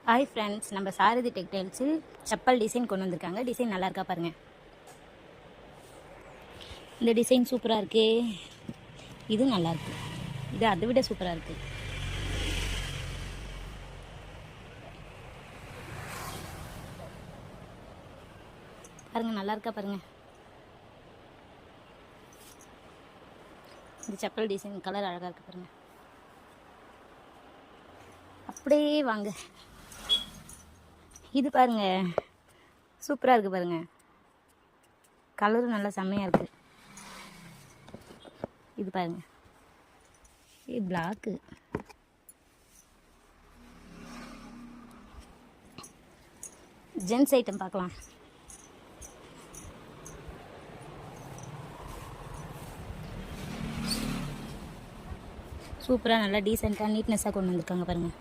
Hi friends, நம்ம சாரதி டெக்டைல்ஸில் chappal design கொண்டு வந்திருக்காங்க. டிசைன் நல்லா இருக்கா பாருங்கள். இந்த டிசைன் சூப்பராக இருக்கே. இது நல்லாயிருக்கு. இது அதை விட சூப்பராக இருக்குது. பாருங்கள், நல்லா இருக்கா பாருங்கள். இந்த செப்பல் டிசைன் கலர் அழகாக இருக்குது பாருங்கள். அப்படியே வாங்க. இது பாருங்க, சூப்பராக இருக்குது பாருங்க. கலரும் நல்லா செம்மையாக இருக்குது. இது பாருங்க, இது பிளாக்கு. ஜென்ஸ் ஐட்டம் பார்க்கலாம். சூப்பராக நல்லா டீசெண்டாக நீட்னஸாக கொண்டு வந்திருக்காங்க பாருங்கள்.